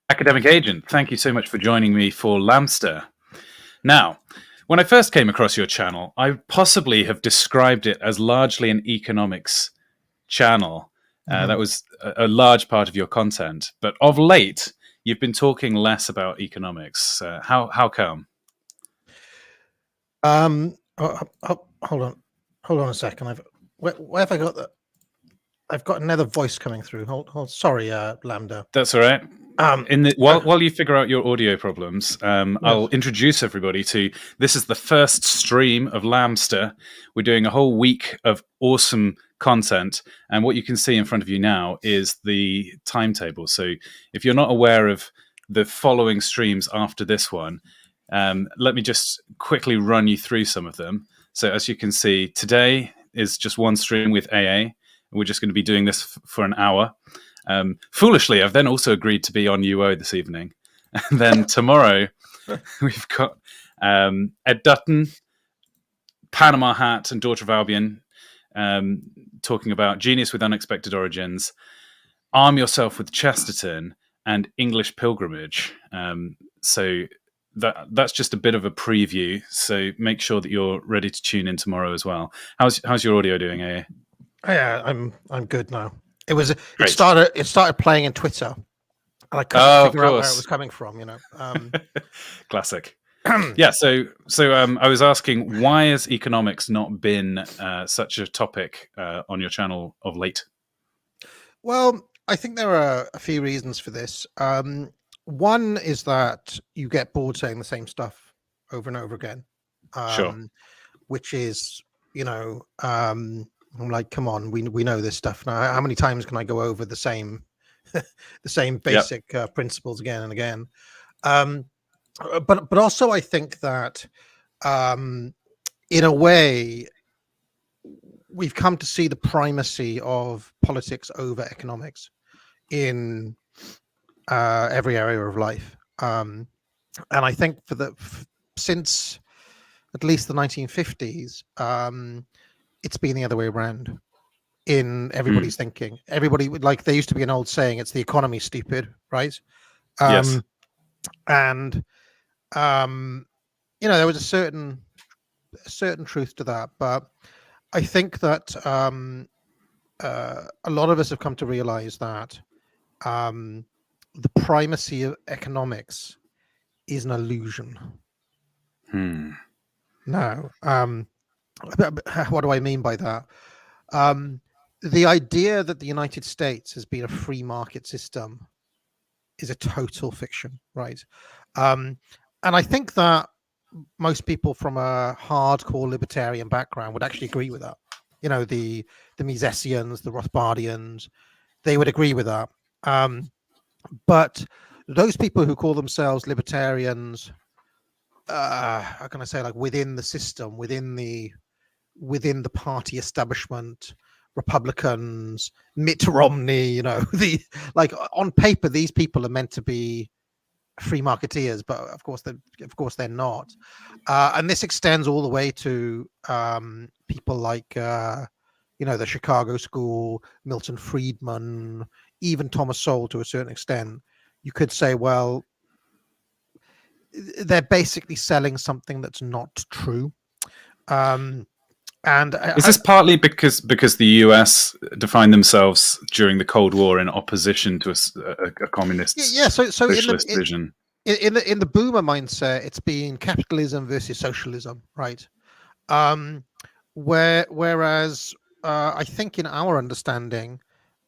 Academic Agent, thank you so much for joining me for Lamster. Now, when I first came across your channel, I possibly have described it as largely an economics channel. That was a large part of your content. But of late, you've been talking less about economics. How come? Hold on a second. Where have I got that? I've got another voice coming through. Hold. Sorry, Lambda. That's all right. While you figure out your audio problems, I'll introduce everybody to this is the first stream of Lamster. We're doing a whole week of awesome content, and what you can see in front of you now is the timetable. So if you're not aware of the following streams after this one, let me just quickly run you through some of them. So as you can see, today is just one stream with AA. We're just going to be doing this for an hour. Foolishly, I've then also agreed to be on UO this evening. And then tomorrow, we've got Ed Dutton, Panama Hat, and Daughter of Albion talking about Genius with Unexpected Origins, Arm Yourself with Chesterton, and English Pilgrimage. So that's just a bit of a preview. So make sure that you're ready to tune in tomorrow as well. How's your audio doing, AA? Yeah, I'm good now. It started playing in Twitter, and I couldn't figure out where it was coming from. Classic. Yeah. So I was asking, why has economics not been such a topic on your channel of late? Well, I think there are a few reasons for this. One is that you get bored saying the same stuff over and over again. Sure. Which is, I'm like, come on, we know this stuff now. How many times can I go over the same basic principles again and again? But also I think that in a way we've come to see the primacy of politics over economics in every area of life. And I think since at least the 1950s, it's been the other way around in everybody's thinking. Everybody, like, there used to be an old saying, it's the economy, stupid, right? Yes. And there was a certain truth to that, but I think that a lot of us have come to realize that the primacy of economics is an illusion. Now, what do I mean by that? The idea that the United States has been a free market system is a total fiction, right? And I think that most people from a hardcore libertarian background would actually agree with that. The Misesians, the Rothbardians, they would agree with that. But those people who call themselves libertarians, how can I say, like, within the system, within the party establishment, Republicans, Mitt Romney, on paper, these people are meant to be free marketeers, but of course they're not. And this extends all the way to people like the Chicago School, Milton Friedman, even Thomas Sowell to a certain extent. You could say, well, they're basically selling something that's not true. And is this partly because the US defined themselves during the Cold War in opposition to a communist socialist vision? In the boomer mindset, it's been capitalism versus socialism, right? Whereas I think in our understanding,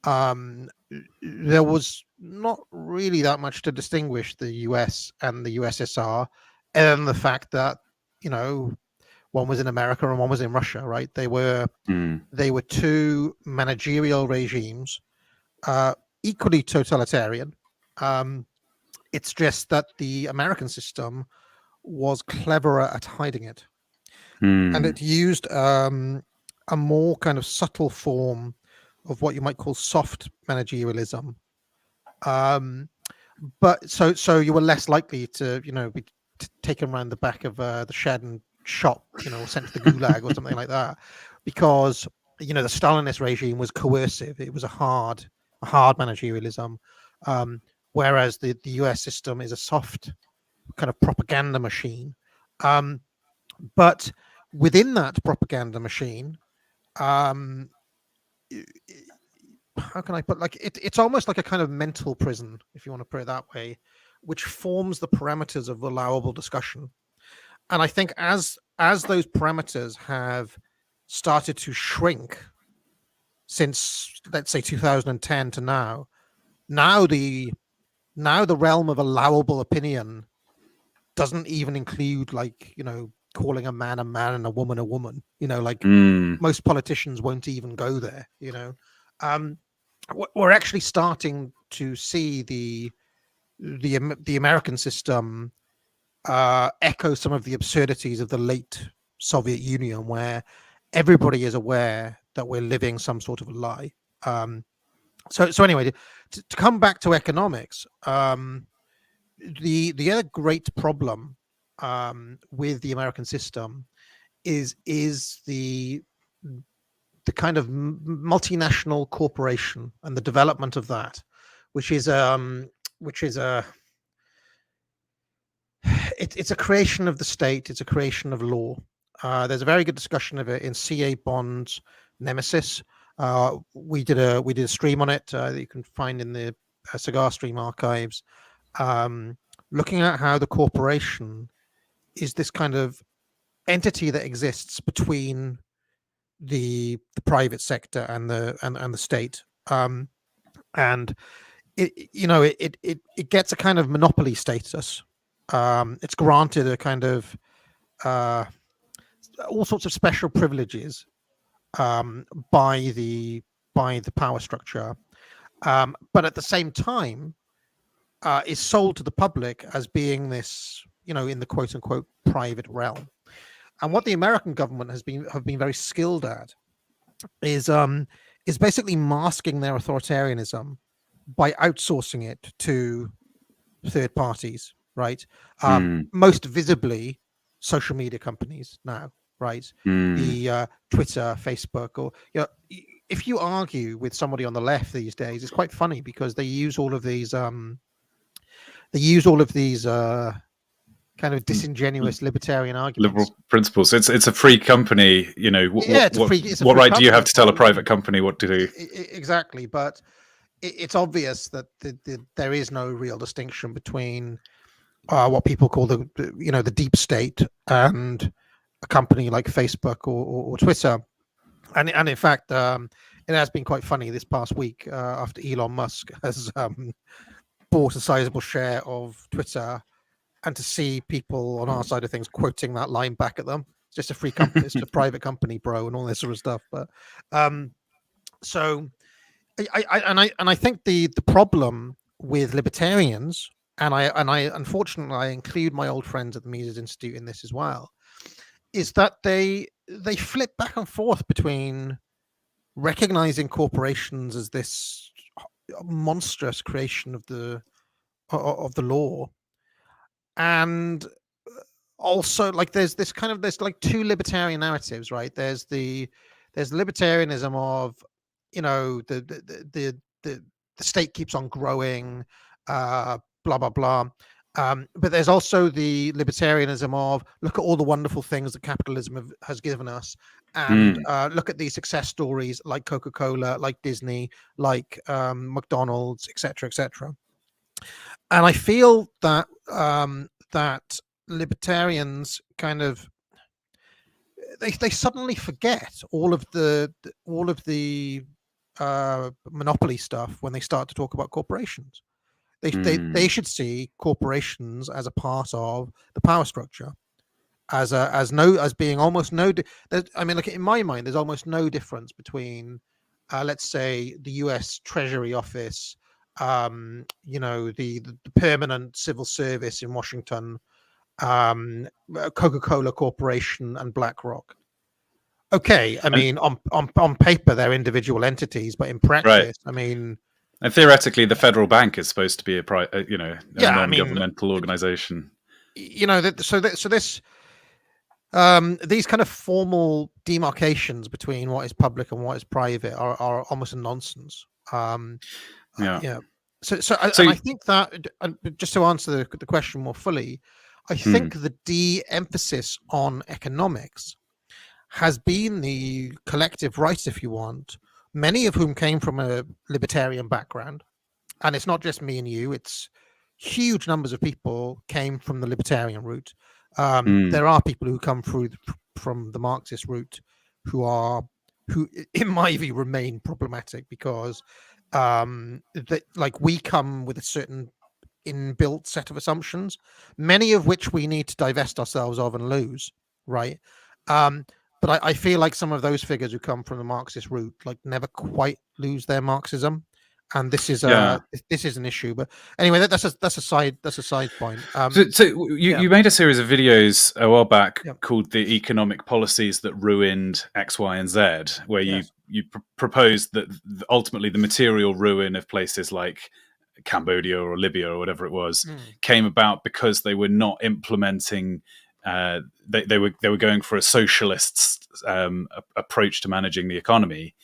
there was not really that much to distinguish the US and the USSR, and the fact that one was in America and one was in Russia, right? They were two managerial regimes, equally totalitarian. It's just that the American system was cleverer at hiding it, and it used a more kind of subtle form of what you might call soft managerialism. But so you were less likely to be taken around the back of the shed and shot, sent to the gulag or something like that, because the Stalinist regime was coercive. It was a hard managerialism, whereas the US system is a soft kind of propaganda machine. But within that propaganda machine, how can I put, like, it's almost like a kind of mental prison, if you want to put it that way, which forms the parameters of allowable discussion. And I think as those parameters have started to shrink since, let's say, 2010 to now the realm of allowable opinion doesn't even include, like, calling a man and a woman, like most politicians won't even go there. We're actually starting to see the American system echo some of the absurdities of the late Soviet Union, where everybody is aware that we're living some sort of a lie. So anyway, to come back to economics, the other great problem with the American system is the kind of multinational corporation and the development of that, which is it's a creation of the state. It's a creation of law. There's a very good discussion of it in C.A. Bond's Nemesis. We did a stream on it that you can find in the Cigar Stream archives, looking at how the corporation is this kind of entity that exists between the private sector and the state, and it gets a kind of monopoly status. It's granted a kind of all sorts of special privileges by the power structure, but at the same time is sold to the public as being this, in the quote unquote private realm. And what the American government have been very skilled at is basically masking their authoritarianism by outsourcing it to third parties, right? Most visibly, social media companies now, right? The Twitter, Facebook, or if you argue with somebody on the left these days, it's quite funny because they use all of these kind of disingenuous libertarian arguments. Liberal principles. It's a free company. What right do you have to tell a private company what to do? Exactly, but it's obvious that there is no real distinction between what people call the deep state and a company like Facebook or Twitter. And in fact, it has been quite funny this past week after Elon Musk has bought a sizable share of Twitter, and to see people on our side of things quoting that line back at them. It's just a free company, it's a private company, bro, and all this sort of stuff. But so I think the problem with libertarians, and I unfortunately I include my old friends at the Mises Institute in this as well, is that they flip back and forth between recognizing corporations as this monstrous creation of the law, and also, like, there's like two libertarian narratives, right? There's libertarianism of, the state keeps on growing, blah blah blah, but there's also the libertarianism of, look at all the wonderful things that capitalism has given us, and look at these success stories like Coca-Cola, like Disney, like McDonald's, etc., etc. And I feel that that libertarians kind of they suddenly forget all of the monopoly stuff when they start to talk about corporations. They should see corporations as a part of the power structure, as being almost no. I mean, like, in my mind, there's almost no difference between, let's say, the U.S. Treasury Office, the permanent civil service in Washington, Coca-Cola Corporation, and BlackRock. Okay, I mean, on paper they're individual entities, but in practice, right. I mean, and theoretically, the federal bank is supposed to be a non-governmental organization. So this these kind of formal demarcations between what is public and what is private are almost a nonsense. And I think that, just to answer the question more fully, I think the de-emphasis on economics has been the collective right, if you want, many of whom came from a libertarian background. And it's not just me and you, it's huge numbers of people came from the libertarian route. There are people who come from the Marxist route who, in my view, remain problematic because we come with a certain inbuilt set of assumptions, many of which we need to divest ourselves of and lose, right? But I feel like some of those figures who come from the Marxist route never quite lose their Marxism, and this is an issue. But anyway, that's a side point. You made a series of videos a while back called "The Economic Policies That Ruined X, Y, and Z," where you proposed that ultimately the material ruin of places like Cambodia or Libya or whatever it was came about because they were not implementing. They were going for a socialist approach to managing the economy,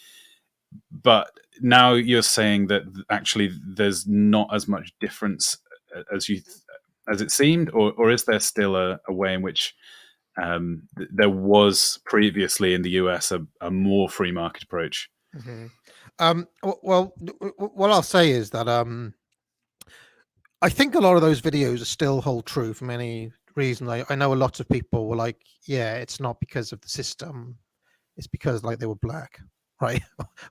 but now you're saying that actually there's not as much difference as it seemed, or is there still a way in which there was previously in the US a more free market approach? Well, what I'll say is that I think a lot of those videos still hold true for many reasons. I know a lot of people were like, yeah, it's not because of the system, it's because they were black, right?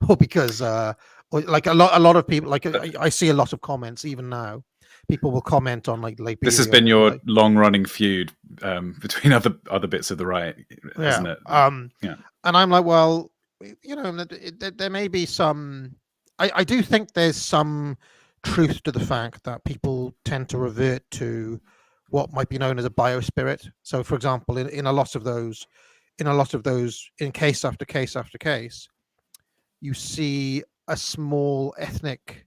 Or because or a lot of people, I see a lot of comments even now. People will comment on Liberia. This has been your long-running feud between other bits of the right, hasn't it? And I'm like, well, there may be some. I do think there's some truth to the fact that people tend to revert to what might be known as a biospirit. So, for example, in a lot of those, in case after case after case, you see a small ethnic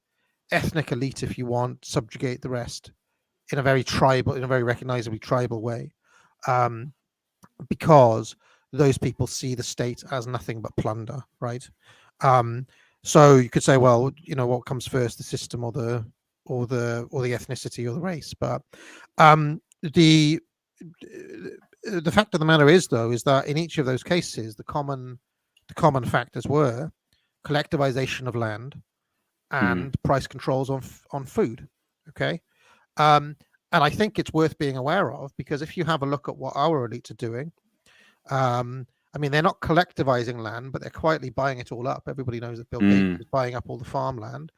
elite, if you want, subjugate the rest in a very recognizably tribal way, because those people see the state as nothing but plunder, right? So you could say, well, what comes first, the system or the ethnicity or the race? But the fact of the matter is, though, is that in each of those cases, the common factors were collectivization of land and price controls on food. Okay, and I think it's worth being aware of, because if you have a look at what our elites are doing, I mean, they're not collectivizing land, but they're quietly buying it all up. Everybody knows that Bill Gates is buying up all the farmland,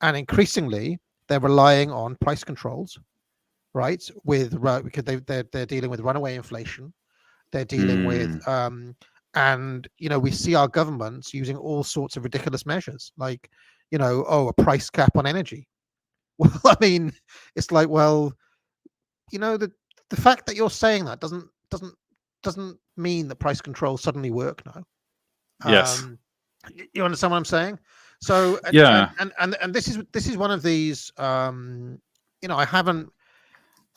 and increasingly they're relying on price controls, right? Because they're dealing with runaway inflation, they're dealing with, and we see our governments using all sorts of ridiculous measures, like a price cap on energy. Well, I mean, it's like, well, the fact that you're saying that doesn't mean that price controls suddenly work now. Yes. You understand what I'm saying? So and this is one of these.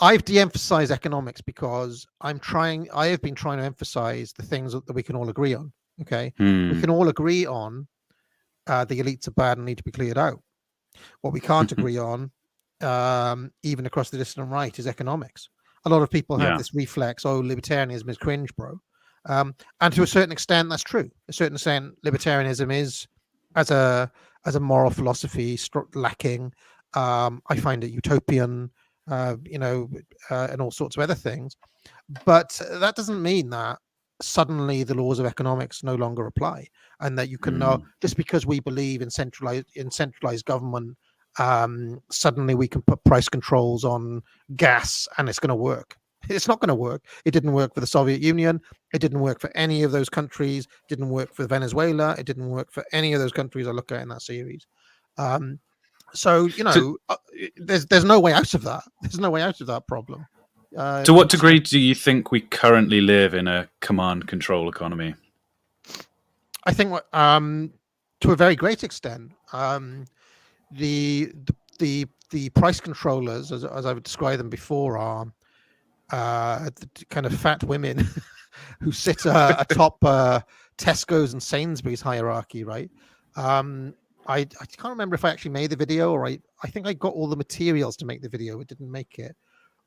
I've de-emphasized economics because I have been trying to emphasize the things that we can all agree on. Okay, we can all agree on the elites are bad and need to be cleared out. What we can't agree on, even across the dissident right, is economics. A lot of people have this reflex, libertarianism is cringe, bro. And to a certain extent, that's true. To a certain extent, libertarianism is, as a moral philosophy, lacking. I find it utopian, and all sorts of other things. But that doesn't mean that suddenly the laws of economics no longer apply, and that you can just because we believe in centralized government, suddenly we can put price controls on gas and it's going to work. It's not going to work. It didn't work for the Soviet Union. It didn't work for any of those countries. It didn't work for Venezuela. It didn't work for any of those countries I look at in that series. There's no way out of that. There's no way out of that problem. To what degree do you think we currently live in a command control economy? I think to a very great extent. The price controllers, as I've described them before, are kind of fat women who sit atop Tesco's and Sainsbury's hierarchy, right? I can't remember if I actually made the video, or I think I got all the materials to make the video. It didn't make it,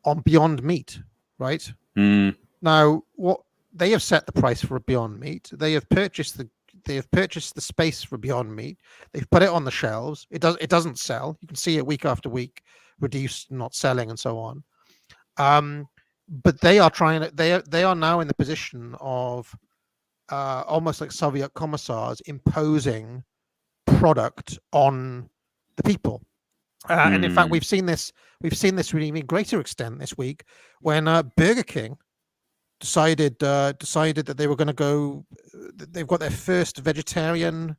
on Beyond Meat, right? Now, what they have set the price for a Beyond Meat. They have purchased the space for Beyond Meat. They've put it on the shelves. It doesn't sell. You can see it week after week, reduced, not selling, and so on. But they are they are now in the position of almost like Soviet commissars imposing product on the people. And in fact, we've seen this to an even greater extent this week when Burger King decided that they were going to go. They've got their first vegetarian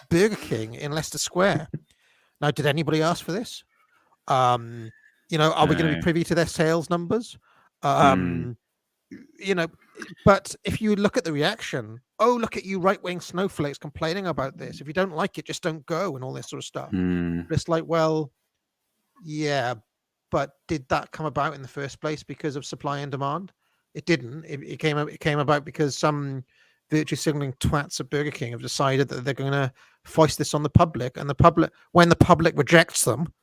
Burger King in Leicester Square. Now, did anybody ask for this? Are we going to be privy to their sales numbers? But if you look at the reaction, look at you right-wing snowflakes complaining about this. If you don't like it, just don't go, and all this sort of stuff. But it's like, well, yeah, but did that come about in the first place because of supply and demand? It didn't. It came about because some virtue signaling twats at Burger King have decided that they're going to foist this on the public, and when the public rejects them,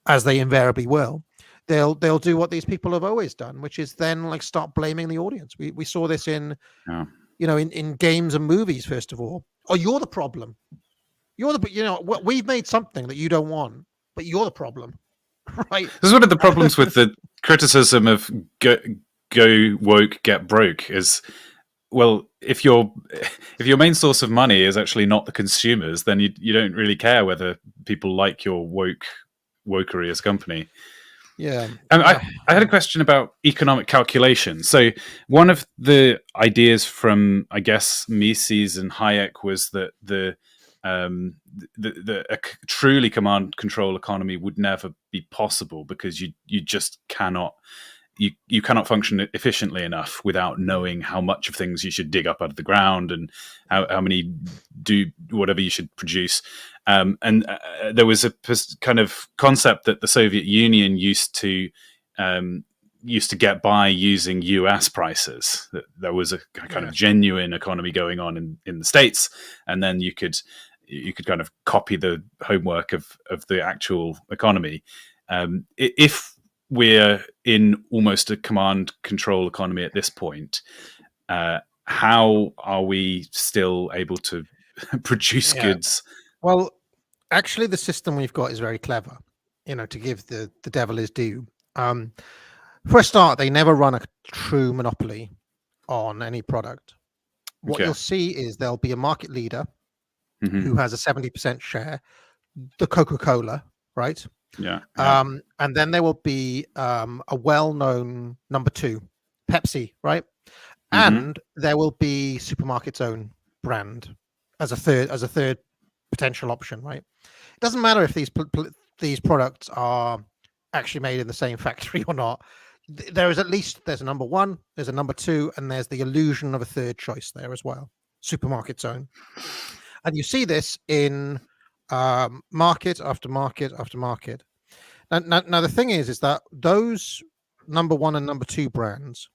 as they invariably will, they'll do what these people have always done, which is then like start blaming the audience. We saw this in in games and movies. First of all, you're the problem. We've made something that you don't want, but you're the problem, right? This is one of the problems with the criticism of go woke, get broke. Is, well, if your main source of money is actually not the consumers, then you don't really care whether people like your wokery as a company. Yeah. I had a question about economic calculation. So one of the ideas from, I guess, Mises and Hayek was that a truly command control economy would never be possible because you just cannot. You cannot function efficiently enough without knowing how much of things you should dig up out of the ground and how many do whatever you should produce. There was a kind of concept that the Soviet Union used to get by using US prices. That there was a kind of genuine economy going on in the States, and then you could kind of copy the homework of the actual economy. If we're in almost a command control economy at this point, how are we still able to produce goods? Well, actually, the system we've got is very clever, to give the devil his due. For a start, they never run a true monopoly on any product. What you'll see is there'll be a market leader who has a 70% share, the Coca-Cola, right? Yeah. And then there will be a well-known number two, Pepsi, right? And there will be supermarket's own brand as a third potential option, right? It doesn't matter if these products are actually made in the same factory or not. There's a number one, there's a number two, and there's the illusion of a third choice there as well, supermarket's own. And you see this in market after market after market. Now the thing is that those number one and number two brands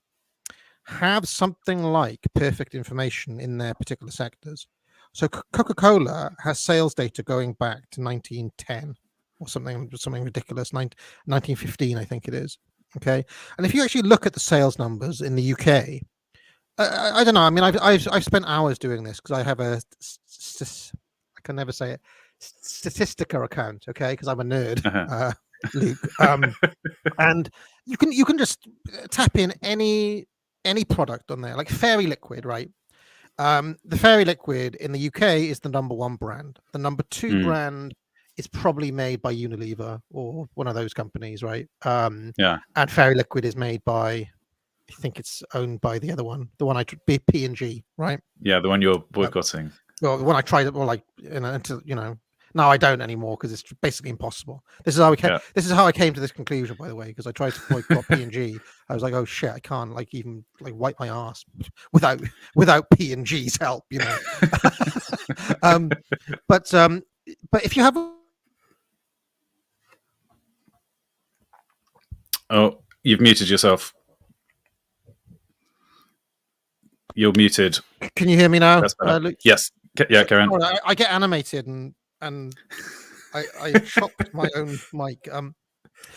have something like perfect information in their particular sectors. So Coca-Cola has sales data going back to 1910 or something ridiculous, 1915, I think it is. Okay, and if you actually look at the sales numbers in the UK, I don't know. I mean, I've spent hours doing this because I have I can never say it, Statistica account. Okay, because I'm a nerd, Luke. And you can just tap in any product on there, like Fairy Liquid, right? The Fairy Liquid in the UK is the number one brand. The number two brand is probably made by Unilever or one of those companies, right? And Fairy Liquid is made by, I think it's owned by the other one, the one P&G, right? Yeah, the one you're boycotting. Well, when I tried it, now I don't anymore because it's basically impossible. This is how I came to this conclusion, by the way, because I tried to boycott P&G. I was like, oh shit, I can't even wipe my ass without P&G's help, But if you have Oh, you've muted yourself. You're muted. Can you hear me now? Yes. Yeah, Karen. I get animated and and I chopped my own mic.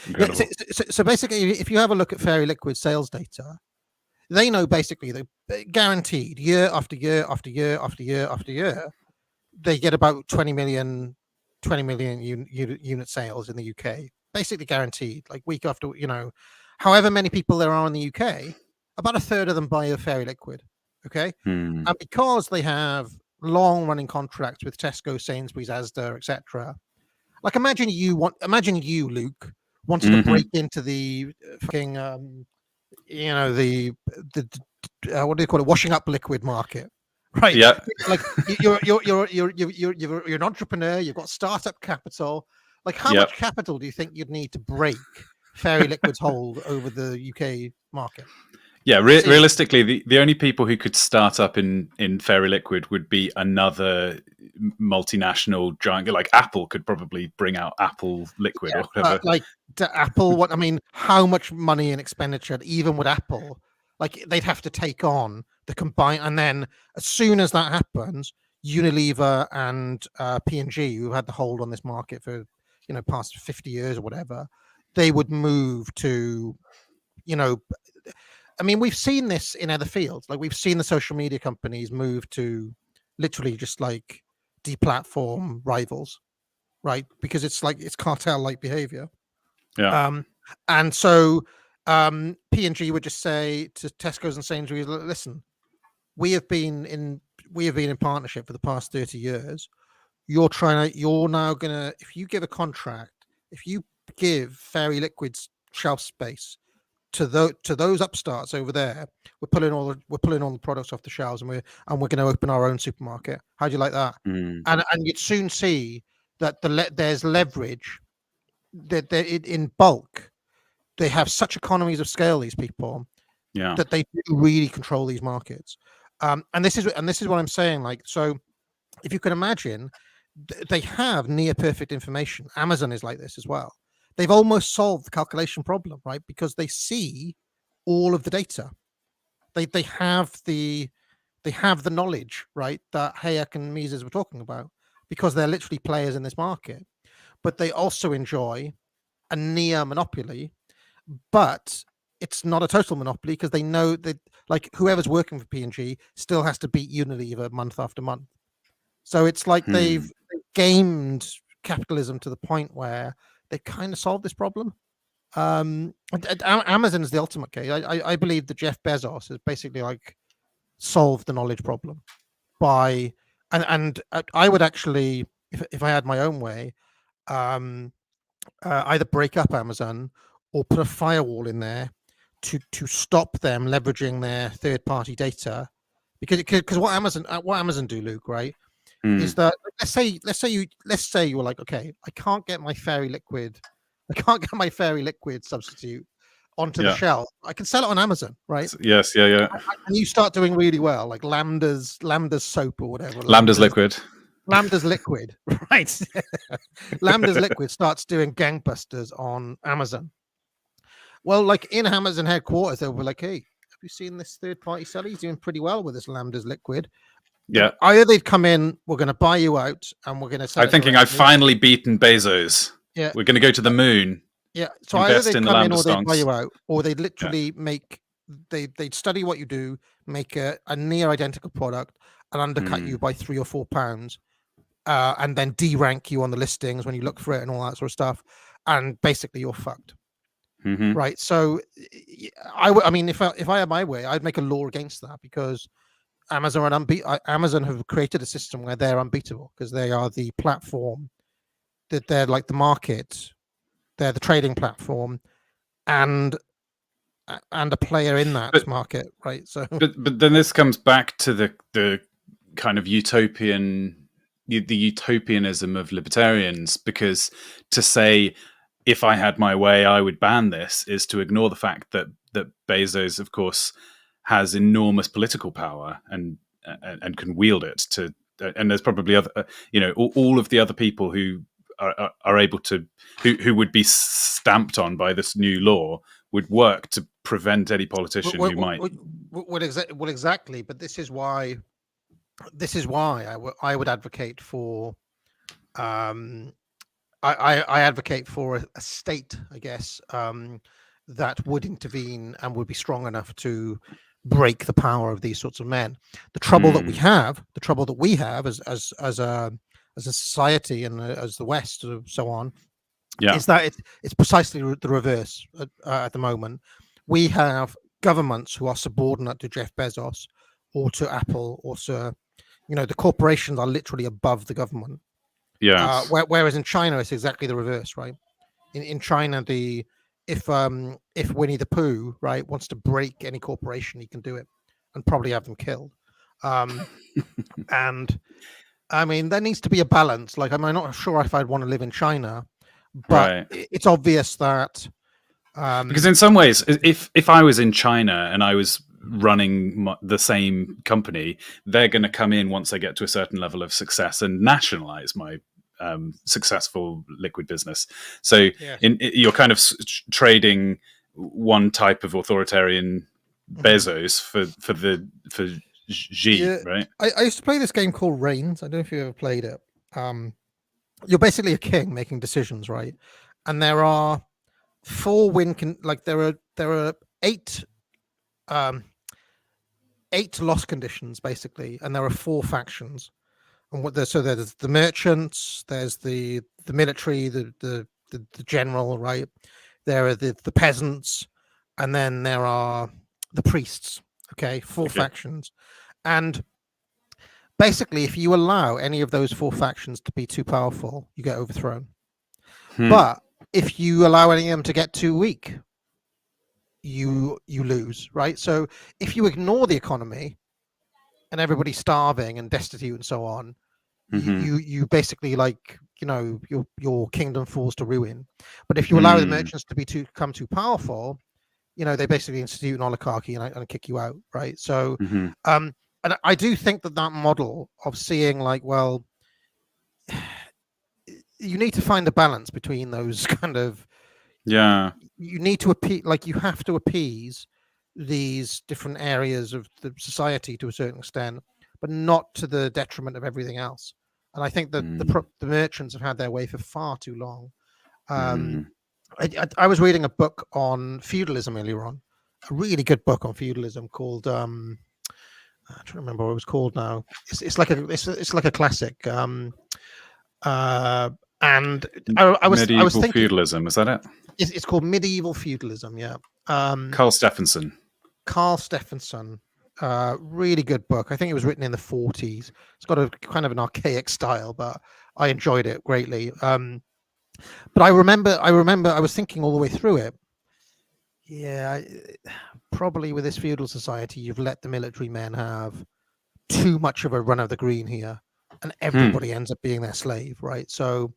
Incredible. So basically, if you have a look at Fairy Liquid sales data, they know basically that guaranteed year after year after year after year after year, they get about 20 million unit sales in the UK, basically guaranteed, like week after, however many people there are in the UK, about a third of them buy a Fairy Liquid. Okay. Hmm. And because they have long running contracts with Tesco, Sainsbury's, Asda, etc. Like imagine you, Luke, wanted to break into the fucking what do you call it, washing up liquid market, right? Yeah. Like you're an entrepreneur, you've got startup capital. Like how Yep. much capital do you think you'd need to break Fairy Liquid's hold over the UK market? Yeah, realistically, the only people who could start up in Fairy Liquid would be another multinational giant, like Apple could probably bring out Apple Liquid or whatever. Like Apple, how much money and expenditure, even with Apple, like they'd have to take on the combined, and then as soon as that happens, Unilever and P&G, who had the hold on this market for past 50 years or whatever, they would move to, we've seen this in other fields. Like we've seen the social media companies move to literally just like deplatform rivals, right? Because it's cartel-like behavior. Yeah. And so P&G would just say to Tesco's and Sainsbury's, listen, we have been in partnership for the past 30 years. You're now gonna, if you give a contract, if you give Fairy Liquid's shelf space to those upstarts over there, we're pulling all the products off the shelves, and we're going to open our own supermarket. How do you like that? Mm. And you'd soon see that there's leverage, that in bulk they have such economies of scale, these people, that they do really control these markets. And this is what I'm saying. Like, so if you can imagine, they have near perfect information. Amazon is like this as well. They've almost solved the calculation problem, right? Because they see all of the data. They have the knowledge, right, that Hayek and Mises were talking about, because they're literally players in this market. But they also enjoy a near monopoly, but it's not a total monopoly, because they know that, like, whoever's working for P&G still has to beat Unilever month after month. So it's like they've gamed capitalism to the point where they kind of solved this problem. Amazon is the ultimate case. I believe that Jeff Bezos has basically like solved the knowledge problem by, and I would actually, if I had my own way, either break up Amazon or put a firewall in there to stop them leveraging their third-party data, because what Amazon do, Luke, right, is that let's say you were like, okay, I can't get my Fairy Liquid substitute onto the shelf. I can sell it on Amazon, right? Yes, yeah. And you start doing really well, like Lambda's soap or whatever. Lambda's liquid, right? Lambda's liquid starts doing gangbusters on Amazon. Well, like in Amazon headquarters, they'll be like, hey, have you seen this third-party seller? He's doing pretty well with this Lambda's liquid. Yeah. Either they'd come in, we're going to buy you out, and we're going to sell. I'm thinking I've finally beaten Bezos. Yeah. We're going to go to the moon. Yeah. So either they'd come in, or they'd buy you out, or they'd literally they'd study what you do, make a near identical product, and undercut you by £3 or £4, and then de-rank you on the listings when you look for it and all that sort of stuff. And basically you're fucked. Right. So if I had my way, I'd make a law against that, because Amazon have created a system where they're unbeatable, because they are the platform, that they're like the market, they're the trading platform, and a player in that market, right? So, but then this comes back to the kind of utopianism of libertarians, because to say, if I had my way, I would ban this, is to ignore the fact that Bezos, of course, has enormous political power and can wield it to, and there's probably other, all of the other people who are able to, who would be stamped on by this new law, would work to prevent any politician who might. Well, exactly. But this is why I would advocate for Um, I advocate for a state, I guess, that would intervene and would be strong enough to break the power of these sorts of men. The trouble that we have as a society and as the West and so on, is that it's precisely the reverse at the moment. We have governments who are subordinate to Jeff Bezos or to Apple or to, the corporations are literally above the government. Yeah. Whereas in China, it's exactly the reverse, right? In China, if Winnie the Pooh, right, wants to break any corporation, he can do it and probably have them killed. And I mean, there needs to be a balance. Like, I'm not sure if I'd want to live in China, but it's obvious that because in some ways, if I was in China and I was running the same company, they're going to come in once they get to a certain level of success and nationalize my successful liquid business. So you're kind of trading one type of authoritarian Bezos for Xi, right? I used to play this game called Reigns. I don't know if you ever played it. You're basically a king making decisions, right? And there are there are eight loss conditions basically, and there are 4 factions. And so there's the merchants, there's the military, the general, right? There are the peasants, and then there are the priests. Okay, 4 factions. And basically, if you allow any of those 4 factions to be too powerful, you get overthrown. But if you allow any of them to get too weak, you lose, right? So if you ignore the economy and everybody's starving and destitute and so on, you basically, like, your kingdom falls to ruin. But if you allow the merchants to become too powerful, they basically institute an oligarchy and kick you out, right? So and I do think that model of seeing, like, well, you need to find a balance between those kind of, you need to you have to appease these different areas of the society to a certain extent, but not to the detriment of everything else. And I think that the merchants have had their way for far too long. I was reading a book on feudalism earlier on, a really good book on feudalism called I'm trying to remember what it was called now. It's like a classic. And I was thinking, feudalism, is that it? It's called Medieval Feudalism. Yeah. Carl Stephenson. Really good book. I think it was written in the 40s. It's got a kind of an archaic style, but I enjoyed it greatly. But I remember I was thinking all the way through it. Yeah, probably with this feudal society, you've let the military men have too much of a run of the green here, and everybody ends up being their slave, right? So,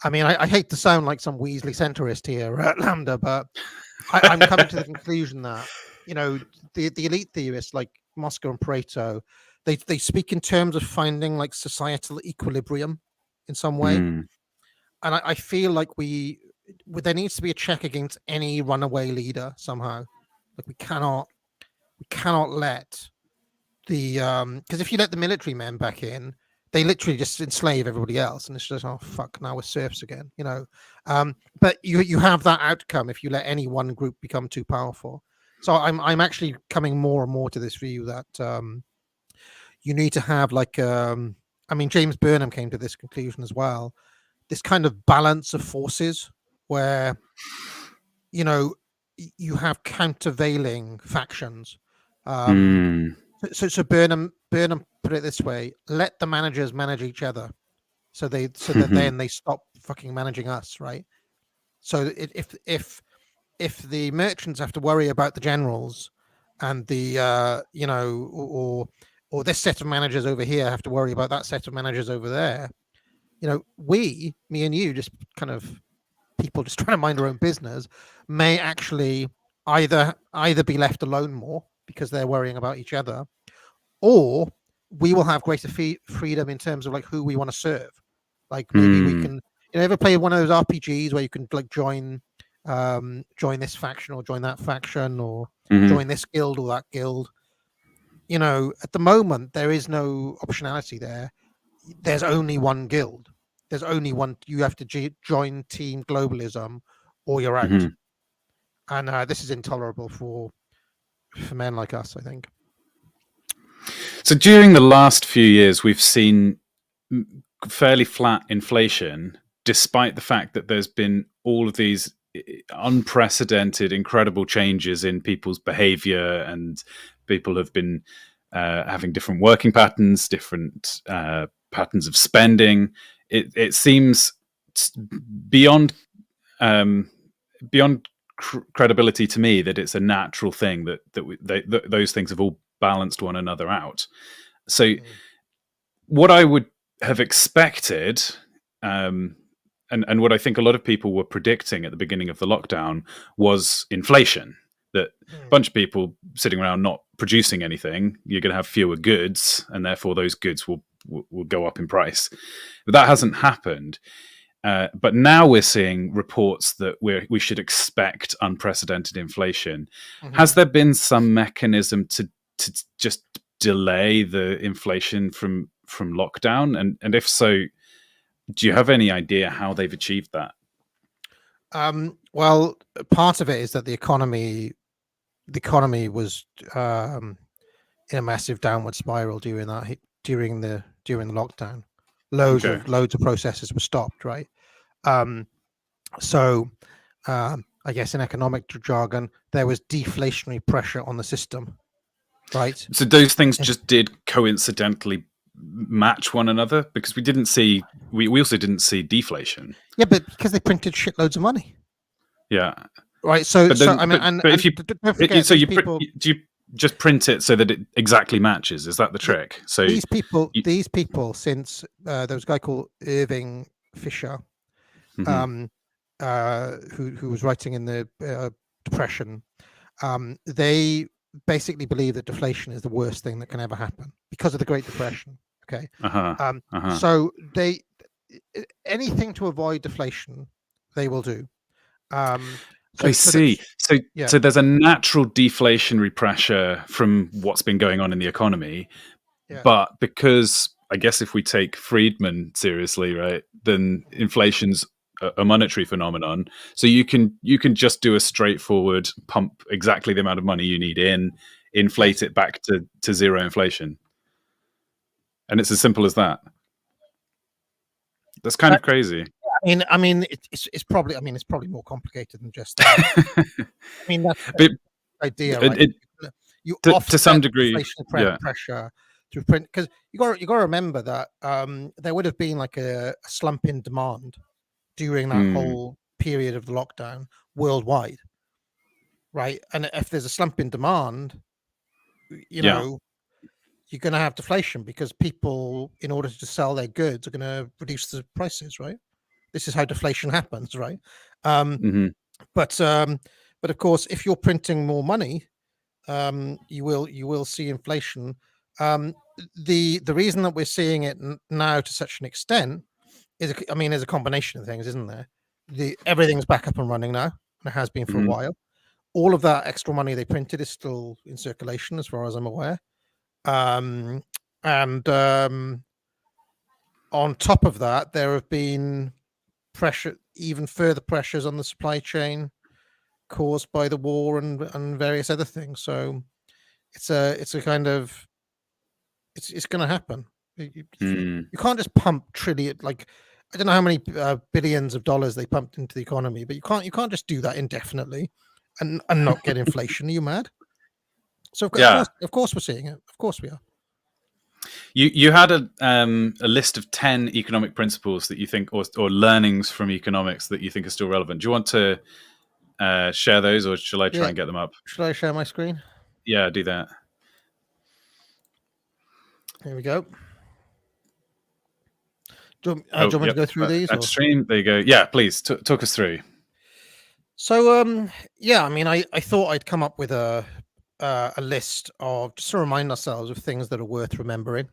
I mean, I hate to sound like some Weasley centrist here at Lambda, but I'm coming to the conclusion that, the elite theorists like Mosca and Pareto, they speak in terms of finding, like, societal equilibrium in some way. And I feel like there needs to be a check against any runaway leader somehow. Like, we cannot let because if you let the military men back in, they literally just enslave everybody else, and it's just, oh fuck, now we're serfs again, but you have that outcome if you let any one group become too powerful. So I'm actually coming more and more to this view that you need to have, like, I mean, James Burnham came to this conclusion as well, this kind of balance of forces where you have countervailing factions. So Burnham put it this way: let the managers manage each other, so that then they stop fucking managing us, right? So if the merchants have to worry about the generals, and the or this set of managers over here have to worry about that set of managers over there, me and you, just kind of people just trying to mind their own business, may actually either be left alone more because they're worrying about each other, or we will have greater freedom in terms of, like, who we want to serve. Like, maybe we can, ever play one of those RPGs where you can, like, join this faction or join that faction or join this guild or that guild. At the moment there is no optionality there. There's only one guild. there's only one. You have to join Team Globalism, or you're out. Mhm. And this is intolerable for men like us, I think. So during the last few years, we've seen fairly flat inflation, despite the fact that there's been all of these unprecedented, incredible changes in people's behavior, and people have been having different working patterns, different patterns of spending. It seems beyond beyond credibility to me that it's a natural thing that those things have all balanced one another out. So what I would have expected, and what I think a lot of people were predicting at the beginning of the lockdown, was inflation. That a bunch of people sitting around not producing anything, you're going to have fewer goods, and therefore those goods will go up in price. But that hasn't happened. But now we're seeing reports that we should expect unprecedented inflation. Has there been some mechanism to just delay the inflation from lockdown? And if so, do you have any idea how they've achieved that? Well, part of it is that the economy was in a massive downward spiral during the lockdown. Loads of processes were stopped, right? So I guess in economic jargon, there was deflationary pressure on the system, right? So those things just did coincidentally match one another, because we also didn't see deflation. Yeah, but because they printed shitloads of money. Yeah. Right. So I mean, but if you don't forget, do you just print it so that it exactly matches? Is that the trick? So these people, since there was a guy called Irving Fisher, who was writing in the Depression, they basically believe that deflation is the worst thing that can ever happen because of the Great Depression. Okay. So they anything to avoid deflation, they will do. I see. So there's a natural deflationary pressure from what's been going on in the economy, but because I guess if we take Friedman seriously, right, then inflation's a monetary phenomenon. So you can just do a straightforward pump exactly the amount of money you need in, inflate it back to zero inflation, and it's as simple as that. That's kind of crazy. I mean, it's probably more complicated than just that. I mean, that's the idea, right? You to some degree, pressure to print, because you got to remember that there would have been like a slump in demand during that whole period of the lockdown worldwide, right? And if there's a slump in demand, you know, you're going to have deflation, because people, in order to sell their goods, are going to reduce the prices, right? This is how deflation happens, right? But of course, if you're printing more money, you will see inflation. The reason that we're seeing it now to such an extent is, there's a combination of things, isn't there? Everything's back up and running now, and it has been for a while. All of that extra money they printed is still in circulation, as far as I'm aware. And on top of that, there have been even further pressures on the supply chain caused by the war and various other things. So it's a kind of it's going to happen. You can't just pump trillion, like I don't know how many billions of dollars they pumped into the economy, but you can't just do that indefinitely and not get inflation. Are you mad? So of course we're seeing it. Of course we are. You had a list of 10 economic principles that you think, or learnings from economics that you think are still relevant. Do you want to share those, or shall I try and get them up? Should I share my screen? Yeah, do that. Here we go. Do you want me to go through these? Stream. There you go. Yeah, please talk us through. So I thought I'd come up with a list of, just to remind ourselves of things that are worth remembering.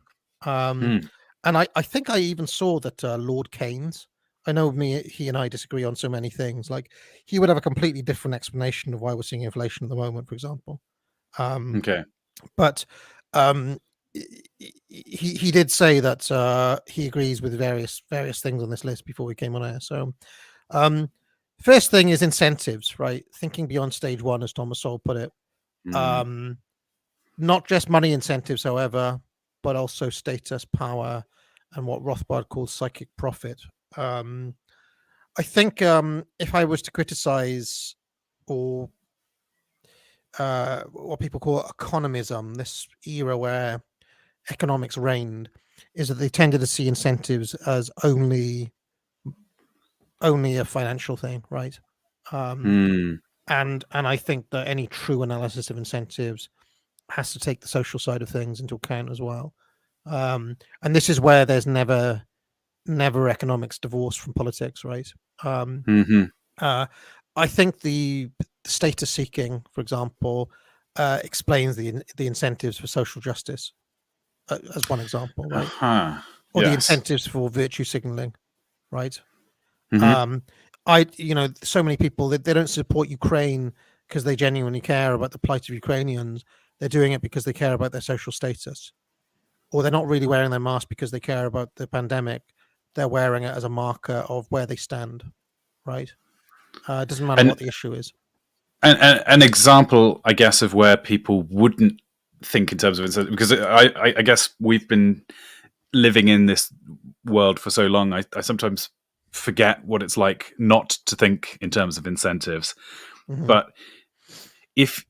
And I think I even saw that Lord Keynes, I know he and I disagree on so many things. Like, he would have a completely different explanation of why we're seeing inflation at the moment, for example. Okay. But he did say that he agrees with various things on this list before we came on air. So, first thing is incentives, right? Thinking beyond stage one, as Thomas Sowell put it. Not just money incentives, however, but also status, power, and what Rothbard calls psychic profit. I think if I was to criticize or what people call economism, this era where economics reigned, is that they tended to see incentives as only a financial thing, right? And I think that any true analysis of incentives has to take the social side of things into account as well. And this is where there's never economics divorced from politics, right? I think the status seeking, for example, explains the incentives for social justice as one example, right? Or the incentives for virtue signaling, right? So many people they don't support Ukraine because they genuinely care about the plight of Ukrainians. They're doing it because they care about their social status, or they're not really wearing their mask because they care about the pandemic. They're wearing it as a marker of where they stand, right? It doesn't matter what the issue is. And an example, I guess, of where people wouldn't think in terms of incentive, because I guess we've been living in this world for so long. I sometimes forget what it's like not to think in terms of incentives. But if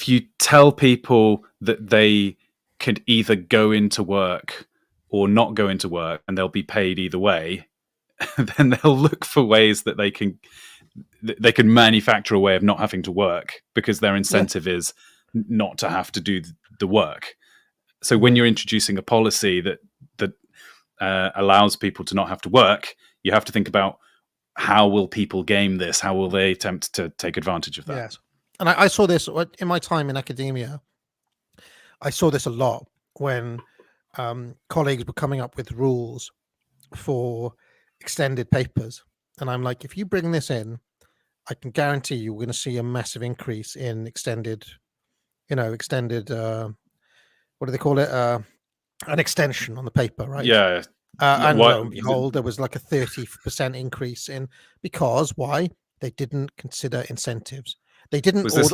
you tell people that they could either go into work or not go into work and they'll be paid either way, then they'll look for ways that they can manufacture a way of not having to work because their incentive is not to have to do the work. So when you're introducing a policy that allows people to not have to work, you have to think about how will people game this? How will they attempt to take advantage of that? Yes. And I saw this in my time in academia. I saw this a lot when colleagues were coming up with rules for extended papers. And I'm like, if you bring this in, I can guarantee you're going to see a massive increase in extended, what do they call it? An extension on the paper, right? Yeah. And lo and behold, there was like a 30% increase because why? They didn't consider incentives. They didn't. Was this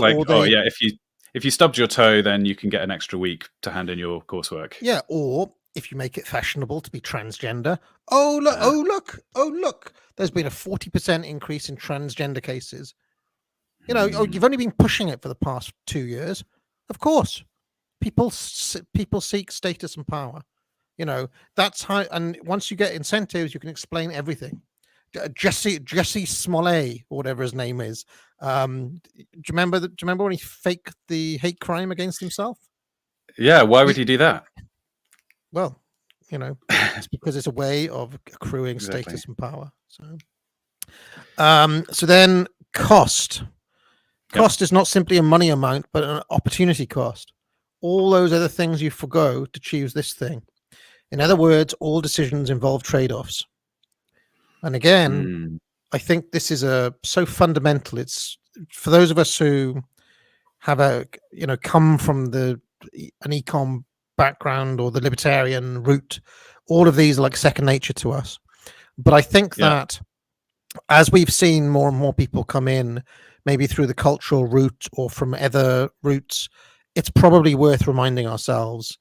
if you stubbed your toe, then you can get an extra week to hand in your coursework. Yeah, or if you make it fashionable to be transgender. Oh look! There's been a 40% increase in transgender cases. You've only been pushing it for the past 2 years. Of course, people seek status and power. That's how. And once you get incentives, you can explain everything. Jesse Smollett, or whatever his name is. Do you remember when he faked the hate crime against himself? Yeah, why would he do that? Well, it's because it's a way of accruing status and power. So then cost. Cost is not simply a money amount, but an opportunity cost. All those other things you forgo to choose this thing. In other words, all decisions involve trade-offs. And again, I think this is so fundamental. It's for those of us who have come from an econ background or the libertarian route. All of these are like second nature to us. But I think that as we've seen more and more people come in, maybe through the cultural route or from other routes, it's probably worth reminding ourselves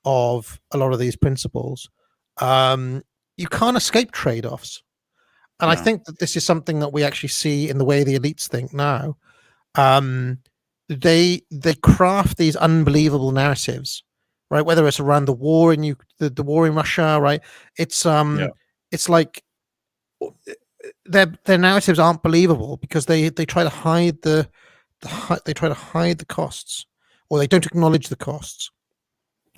of a lot of these principles. You can't escape trade-offs. And I think that this is something that we actually see in the way the elites think now. They craft these unbelievable narratives, right? Whether it's around the war in the war in Russia, right? It's like their narratives aren't believable because they try to hide the costs, or they don't acknowledge the costs,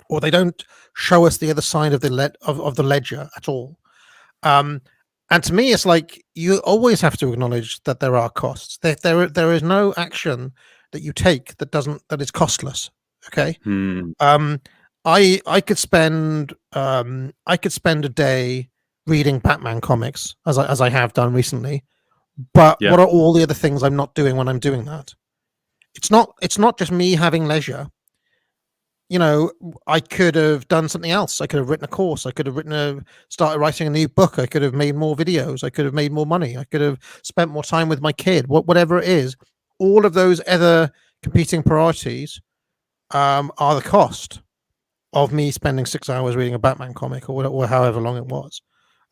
or they don't show us the other side of the ledger at all. And to me, it's like you always have to acknowledge that there are costs. There is no action that you take that is costless. Okay. I could spend a day reading Batman comics as I have done recently, but what are all the other things I'm not doing when I'm doing that? It's not just me having leisure. I could have done something else. I could have written a course. I could have started writing a new book. I could have made more videos. I could have made more money. I could have spent more time with my kid. Whatever it is, all of those other competing priorities are the cost of me spending 6 hours reading a Batman comic or however long it was.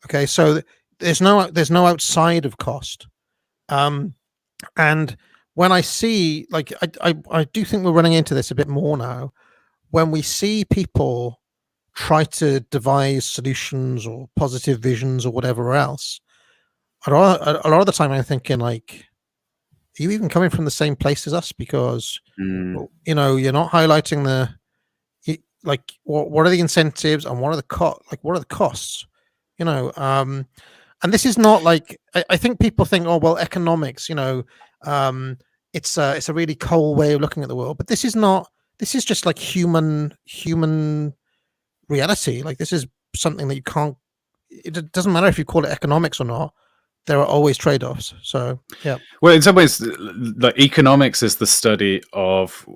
Okay, so there's no outside of cost. And when I see, like, I do think we're running into this a bit more now. When we see people try to devise solutions or positive visions or whatever else, a lot of the time I'm thinking, like, are you even coming from the same place as us? Because you're not highlighting like what are the incentives and what are the costs? And this is not like I think people think, oh well, economics, it's a really cold way of looking at the world, but this is not. This is just like human reality. Like, this is something that you can't. It doesn't matter if you call it economics or not. There are always trade-offs. So yeah. Well, in some ways, like, economics is the study of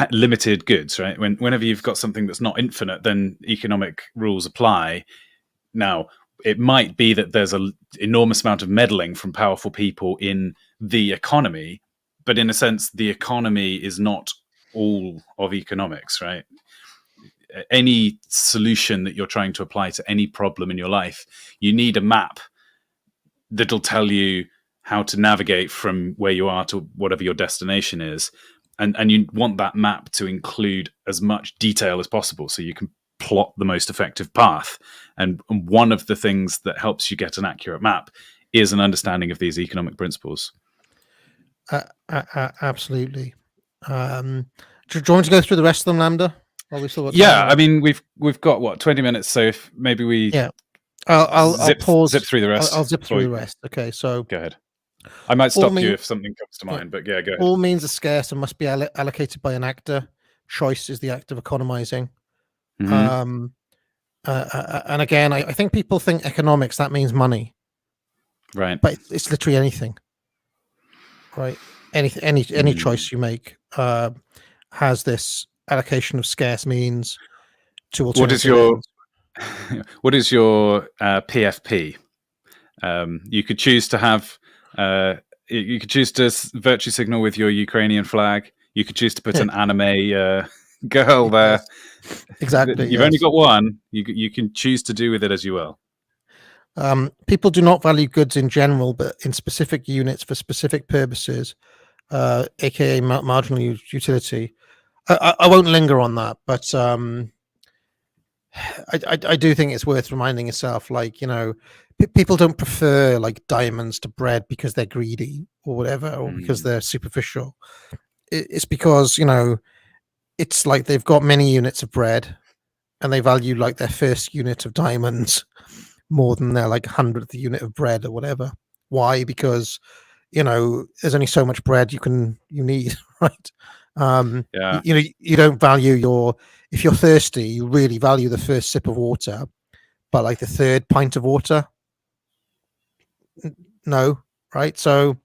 limited goods, right? Whenever you've got something that's not infinite, then economic rules apply. Now, it might be that there's an enormous amount of meddling from powerful people in the economy, but in a sense, the economy is not all of economics, right? Any solution that you're trying to apply to any problem in your life, you need a map that'll tell you how to navigate from where you are to whatever your destination is. And you want that map to include as much detail as possible so you can plot the most effective path. And one of the things that helps you get an accurate map is an understanding of these economic principles. Absolutely. Do you want to go through the rest of them, Lambda? While we still got time? I mean, we've got what, 20 minutes, so if maybe we I'll pause. Zip through the rest. I'll zip through the rest. Okay, so go ahead. I might stop you if something comes to mind, but yeah, go ahead. All means are scarce and must be allocated by an actor. Choice is the act of economizing. Mm-hmm. And again, I think people think economics, that means money, right? But it's literally anything, right? Any choice you make has this allocation of scarce means to alternative. What is your PFP? You could choose to have you could choose to virtue signal with your Ukrainian flag. You could choose to put an anime girl there. Exactly. You've only got one. You can choose to do with it as you will. People do not value goods in general, but in specific units for specific purposes, aka marginal utility. I won't linger on that, but I do think it's worth reminding yourself, like, people don't prefer like diamonds to bread because they're greedy or whatever, or because they're superficial. It's because, it's like they've got many units of bread and they value like their first unit of diamonds more than their like 100th unit of bread or whatever. Why? Because, there's only so much bread you need, right? You don't value if you're thirsty, you really value the first sip of water, but like the third pint of water, no, right? So,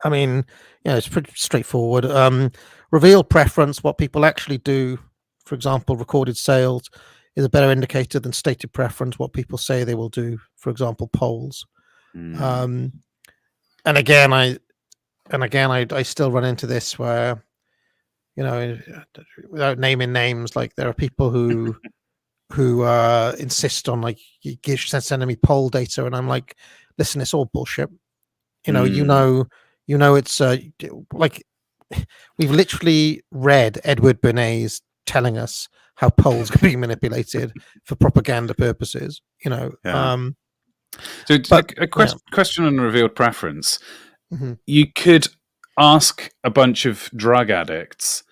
I mean, it's pretty straightforward. Revealed preference, what people actually do, for example, recorded sales, is a better indicator than stated preference, what people say they will do, for example, polls. And again, I still run into this where, without naming names, like there are people who insist on like sending me poll data, and I'm like, listen, it's all bullshit. It's like we've literally read Edward Bernays telling us how polls are being manipulated for propaganda purposes. So a question on revealed preference. Mm-hmm. You could ask a bunch of drug addicts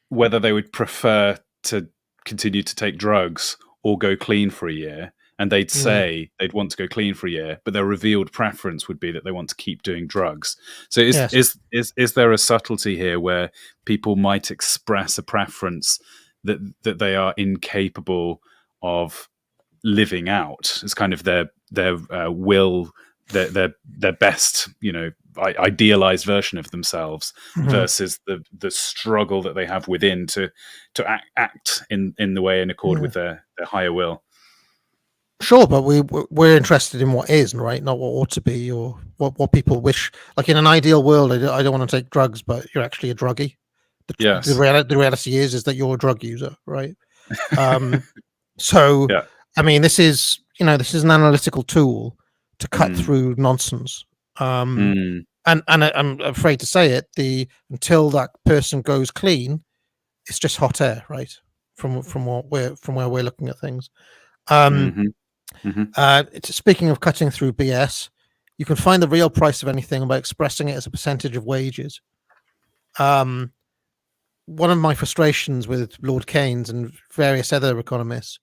whether they would prefer to continue to take drugs or go clean for a year, and they'd say they'd want to go clean for a year, but their revealed preference would be that they want to keep doing drugs. So is there a subtlety here where people might express a preference that they are incapable of living out? It's kind of their will, their best, idealized version of themselves Mhm. versus the struggle that they have within to act in the way in accord with their higher will. Sure, but we're interested in what is, right? Not what ought to be, or what people wish. Like in an ideal world, I don't want to take drugs, but you're actually a druggie. Yes. The reality is that you're a drug user, right? So, Yeah. I mean, this is an analytical tool to cut through nonsense. And I'm afraid to say it, until that person goes clean, it's just hot air, right? From where we're looking at things. Speaking of cutting through BS, you can find the real price of anything by expressing it as a percentage of wages. One of my frustrations with Lord Keynes and various other economists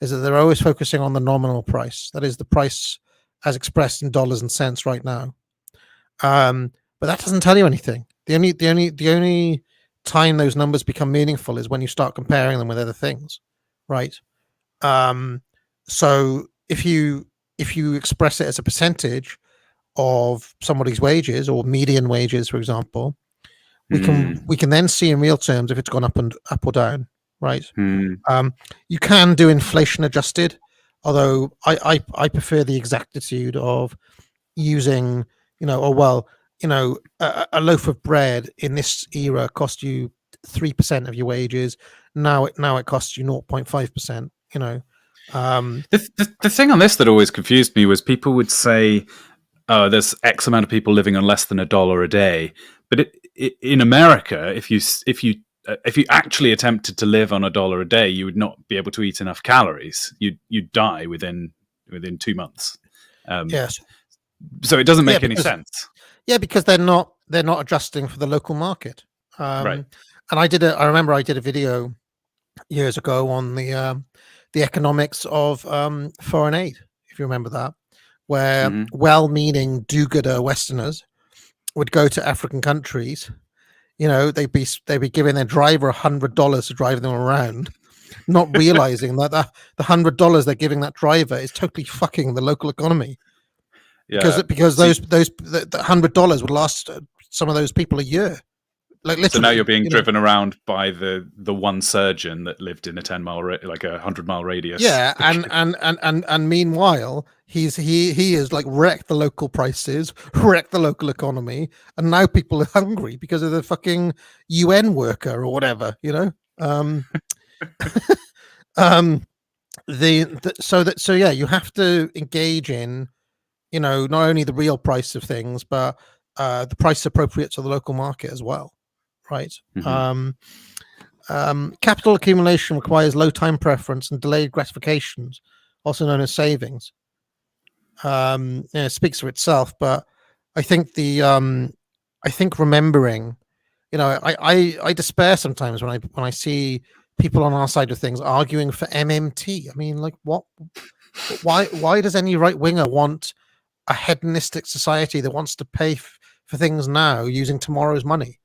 is that they're always focusing on the nominal price, that is the price as expressed in dollars and cents right now. But that doesn't tell you anything. The only time those numbers become meaningful is when you start comparing them with other things, right? So if you express it as a percentage of somebody's wages or median wages, for example, we can then see in real terms if it's gone up or down, right? You can do inflation adjusted, although I prefer the exactitude of using, a loaf of bread in this era cost you 3% of your wages. Now it costs you 0.5%. The thing on this that always confused me was people would say, "Oh, there's X amount of people living on less than $1 a day," but in America, if you actually attempted to live on $1 a day, you would not be able to eat enough calories. You'd die within 2 months. Yes. So it doesn't make any sense. Yeah, because they're not adjusting for the local market. Right. And I remember I did a video years ago on the economics of foreign aid, if you remember that, where well-meaning do-gooder Westerners would go to African countries. They'd be giving their driver $100 to drive them around, not realizing that the $100 they're giving that driver is totally fucking the local economy. Yeah. Because the $100 would last some of those people a year. Like literally. So now you're being driven around by the one surgeon that lived in a 10-mile, like a 100-mile radius. Yeah, and meanwhile, he is like wrecked the local prices, wrecked the local economy, and now people are hungry because of the fucking UN worker or whatever, So yeah, you have to engage in, not only the real price of things, but the price appropriate to the local market as well, right? Capital accumulation requires low time preference and delayed gratifications, also known as savings. It speaks for itself, but I think remembering, I despair sometimes when I see people on our side of things arguing for MMT. I mean, like, what? Why does any right winger want a hedonistic society that wants to pay for things now using tomorrow's money?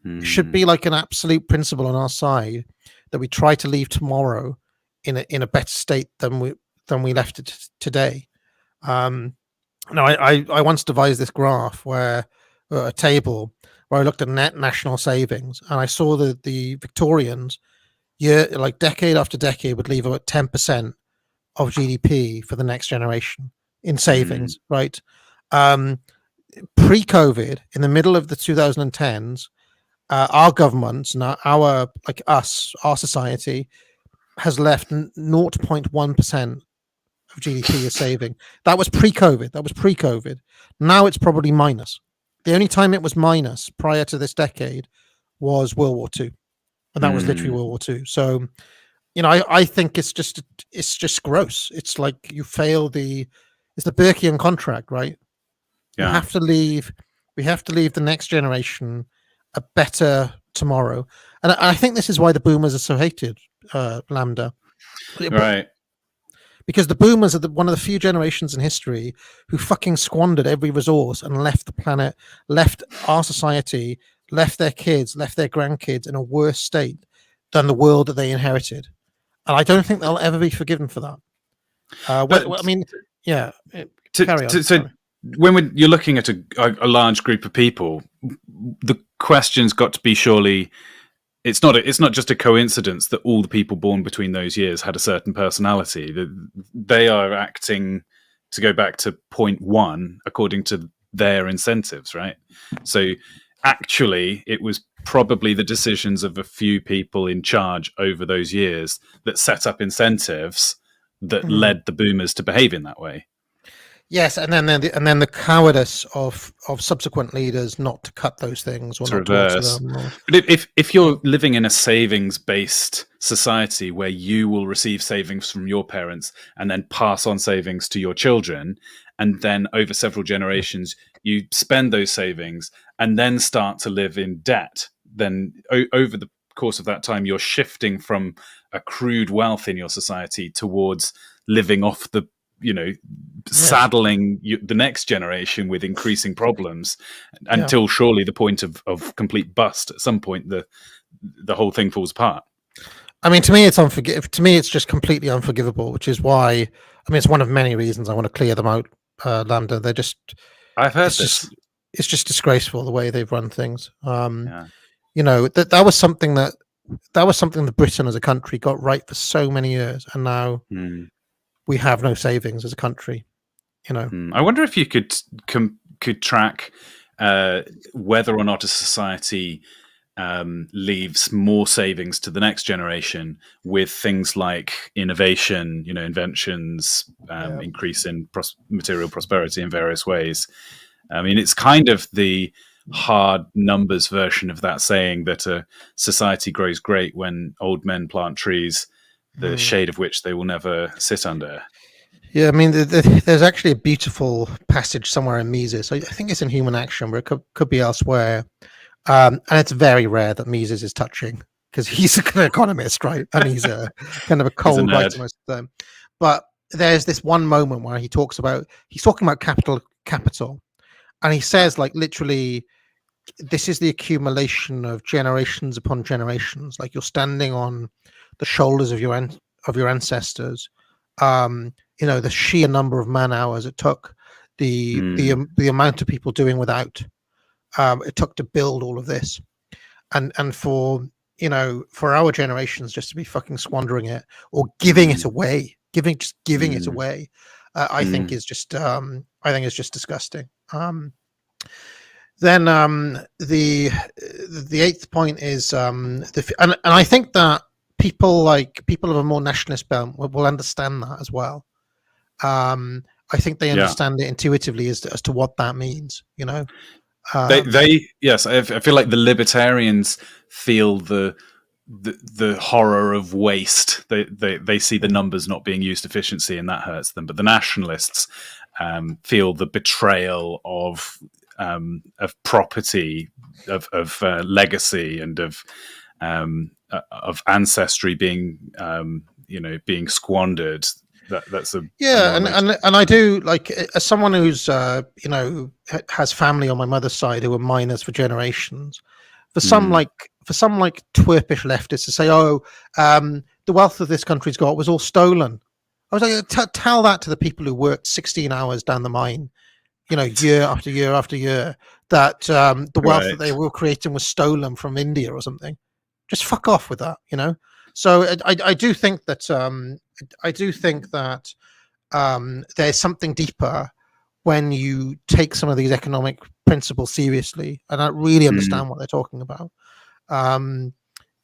It should be like an absolute principle on our side that we try to leave tomorrow in a better state than we left it today. I once devised this graph where a table where I looked at net national savings, and I saw that the Victorians, decade after decade, would leave about 10% of GDP for the next generation in savings, right? Pre-COVID, in the middle of the 2010s, our governments, now our society, has left 0.1% of GDP as saving. That was pre-COVID. Now it's probably minus. The only time it was minus prior to this decade was World War II, and that was literally World War II. So, I think it's just gross. It's like you fail it's the Burkean contract, right? Yeah. We have to leave the next generation a better tomorrow. And I think this is why the boomers are so hated, Lambda. Right. Because the boomers are one of the few generations in history who fucking squandered every resource and left the planet, left our society, left their kids, left their grandkids in a worse state than the world that they inherited. And I don't think they'll ever be forgiven for that. I mean, yeah. Carry on. when you're looking at a large group of people, the question's got to be surely. It's not just a coincidence that all the people born between those years had a certain personality. They are acting, to go back to point one, according to their incentives, right? So actually, it was probably the decisions of a few people in charge over those years that set up incentives that led the boomers to behave in that way. Yes, and then the cowardice of subsequent leaders not to cut those things or To not to alter reverse. them. But if you're living in a savings-based society where you will receive savings from your parents and then pass on savings to your children, and then over several generations you spend those savings and then start to live in debt, then over the course of that time you're shifting from accrued wealth in your society towards living off the saddling the next generation with increasing problems until surely the point of complete bust. At some point the whole thing falls apart. I mean, to me it's just completely unforgivable, which is why, I mean, it's one of many reasons I want to clear them out. Lambda, they're just, I've heard this. It's just disgraceful the way they've run things. That was something that Britain as a country got right for so many years, and now we have no savings as a country. I wonder if you could track whether or not a society leaves more savings to the next generation with things like innovation, inventions, increase in material prosperity in various ways. I mean, it's kind of the hard numbers version of that saying that a society grows great when old men plant trees, the shade of which they will never sit under. Yeah, I mean, there's actually a beautiful passage somewhere in Mises. I think it's in Human Action, but it could be elsewhere. And it's very rare that Mises is touching, because he's an economist, right? And he's a kind of a cold writer most of the time. But there's this one moment where he's talking about capital, and he says, like, literally, this is the accumulation of generations upon generations. Like, you're standing on the shoulders of your ancestors. The sheer number of man hours it took, the amount of people doing without, it took to build all of this, and for our generations just to be fucking squandering it or giving it away, giving it away, I think is just disgusting. Then the eighth point is and I think that people of a more nationalist bent will understand that as well. I think they understand it intuitively as to what that means. Yes, I feel like the libertarians feel the horror of waste. They see the numbers not being used efficiently, and that hurts them. But the nationalists feel the betrayal of property, of legacy, and of ancestry being being squandered. That's and I do, like, as someone who's has family on my mother's side who were miners for generations. For some twerpish leftists to say, the wealth of this country's got was all stolen. I was like, tell that to the people who worked 16 hours down the mine, year after year after year, that the wealth that they were creating was stolen from India or something. Just fuck off with that, So I do think that there's something deeper when you take some of these economic principles seriously, and I really understand what they're talking about. I mean,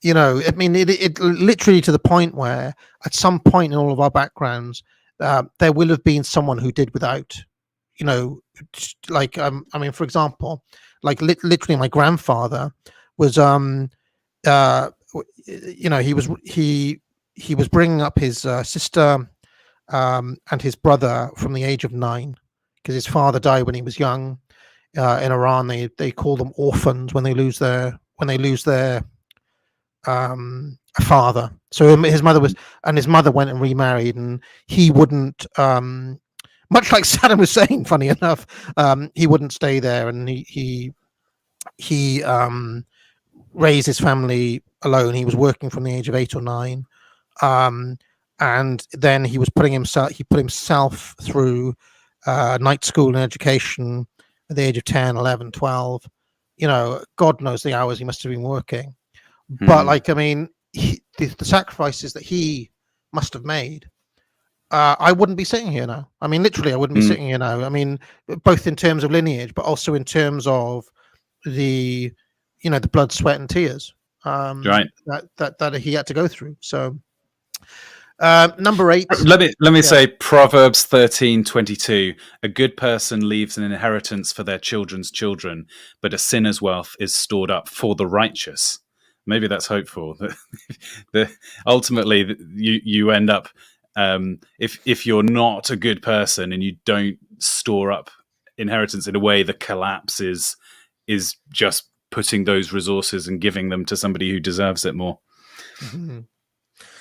it literally to the point where at some point in all of our backgrounds, there will have been someone who did without. I mean, for example, like literally, my grandfather was he was bringing up his sister and his brother from the age of 9, because his father died when he was young. In Iran, they call them orphans when they lose their father. So his mother went and remarried, and he wouldn't. Much like Saddam Hussein, funny enough, he wouldn't stay there, and he raised his family alone. He was working from the age of 8 or 9, and then he put himself through night school and education at the age of 10, 11, 12. God knows the hours he must have been working. But like, I mean, the sacrifices that he must have made, I wouldn't be sitting here now. I mean, literally, I wouldn't be sitting here now. I mean, both in terms of lineage, but also in terms of the blood, sweat, and tears right. that he had to go through. So, number 8. Let me say Proverbs 13:22. A good person leaves an inheritance for their children's children, but a sinner's wealth is stored up for the righteous. Maybe that's hopeful. Ultimately, you end up, if you're not a good person and you don't store up inheritance in a way, the collapse is just putting those resources and giving them to somebody who deserves it more. Mm-hmm.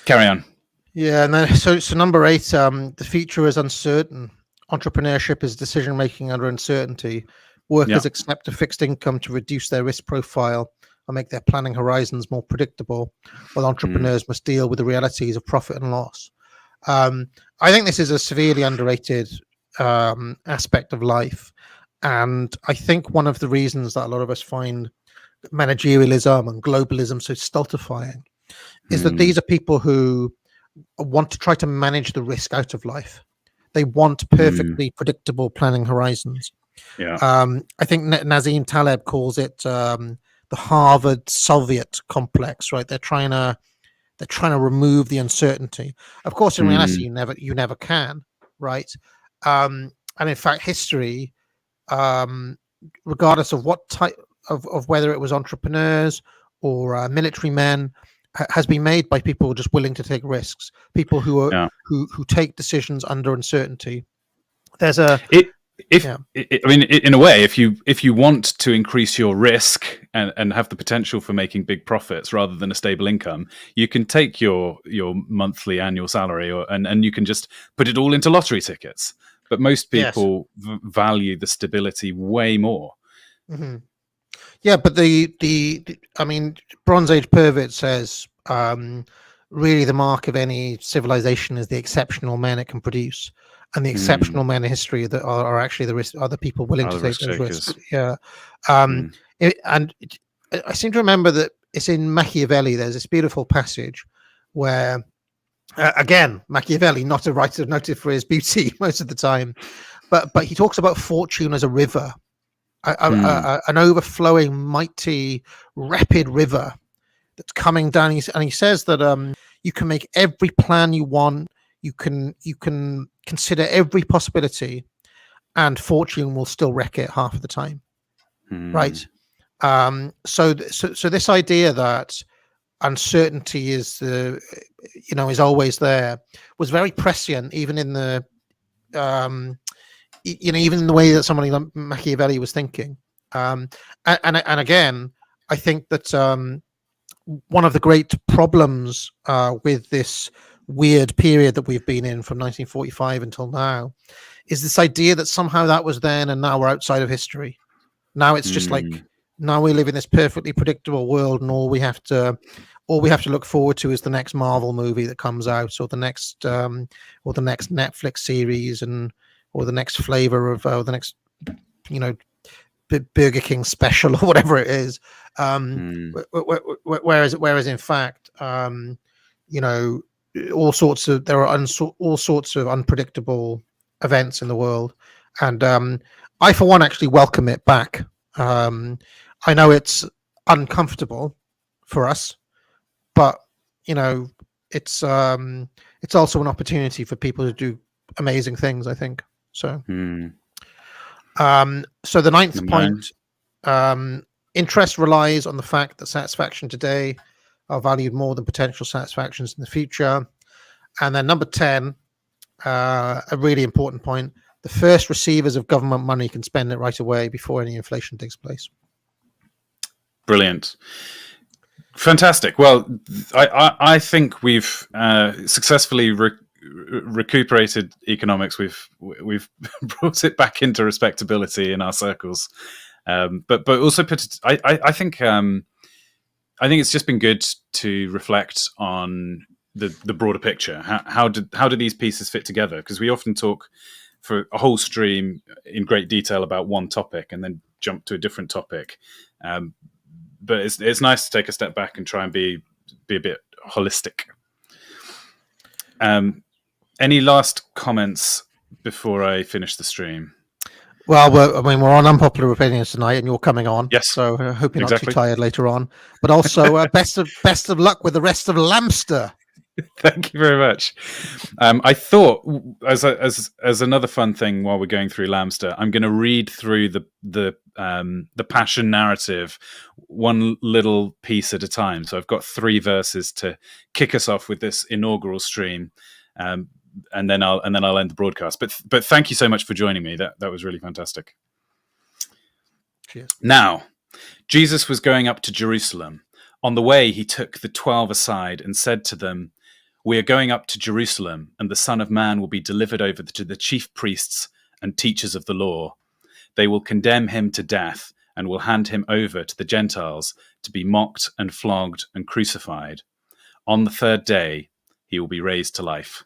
Carry on. Yeah, and then so number 8, the future is uncertain. Entrepreneurship is decision making under uncertainty. Workers accept a fixed income to reduce their risk profile and make their planning horizons more predictable, while entrepreneurs must deal with the realities of profit and loss. I think this is a severely underrated aspect of life, and I think one of the reasons that a lot of us find managerialism and globalism so stultifying is that these are people who want to try to manage the risk out of life. They want perfectly predictable planning horizons. I think Nassim Taleb calls it the Harvard Soviet complex, right? They're trying to remove the uncertainty. Of course, in reality, you never can, right? And in fact, history, regardless of what type of whether it was entrepreneurs or military men, has been made by people just willing to take risks, people who are who take decisions under uncertainty. There's a I mean, in a way, if you want to increase your risk and have the potential for making big profits rather than a stable income, you can take your monthly annual salary and you can just put it all into lottery tickets. But most people value the stability way more. Mm-hmm. Yeah, but I mean, Bronze Age Purvett says really the mark of any civilization is the exceptional men it can produce. And the exceptional men in history that are actually the people willing to take those risks. Yeah, and I seem to remember that it's in Machiavelli. There's this beautiful passage where, again, Machiavelli, not a writer noted for his beauty most of the time, but he talks about fortune as a river, an overflowing, mighty, rapid river that's coming down. And he says that you can make every plan you want. You can consider every possibility, and fortune will still wreck it half of the time, right? So this idea that uncertainty is is always there was very prescient, even in the even in the way that somebody like Machiavelli was thinking. And again, I think that one of the great problems with this weird period that we've been in from 1945 until now is this idea that somehow that was then and now we're outside of history. Now it's just like, now we live in this perfectly predictable world, and all we have to look forward to is the next Marvel movie that comes out, or the next Netflix series, or the next flavor of the next Burger King special or whatever it is. Whereas in fact, all sorts of unpredictable events in the world, and I for one actually welcome it back. I know it's uncomfortable for us, but it's also an opportunity for people to do amazing things, I think. So so the ninth point, interest relies on the fact that satisfaction today are valued more than potential satisfactions in the future. And then number 10, a really important point, the first receivers of government money can spend it right away before any inflation takes place. Brilliant. Fantastic. Well, I think we've successfully recuperated economics. We've brought it back into respectability in our circles, but also put it. I think it's just been good to reflect on the broader picture. How do these pieces fit together? Because we often talk for a whole stream in great detail about one topic and then jump to a different topic. But it's nice to take a step back and try and be a bit holistic. Any last comments before I finish the stream? Well, we're on Unpopular Opinions tonight, and you're coming on. Yes. So I hope you're not too tired later on. But also, best of luck with the rest of Lambster. Thank you very much. I thought, as another fun thing while we're going through Lambster, I'm going to read through the Passion narrative, one little piece at a time. So I've got 3 verses to kick us off with this inaugural stream, and then I'll end the broadcast. But thank you so much for joining me. That was really fantastic. Cheers. Now, Jesus was going up to Jerusalem. On the way, he took the 12 aside and said to them, "We are going up to Jerusalem, and the Son of Man will be delivered over to the chief priests and teachers of the law. They will condemn him to death and will hand him over to the Gentiles to be mocked and flogged and crucified. On the 3rd day, he will be raised to life."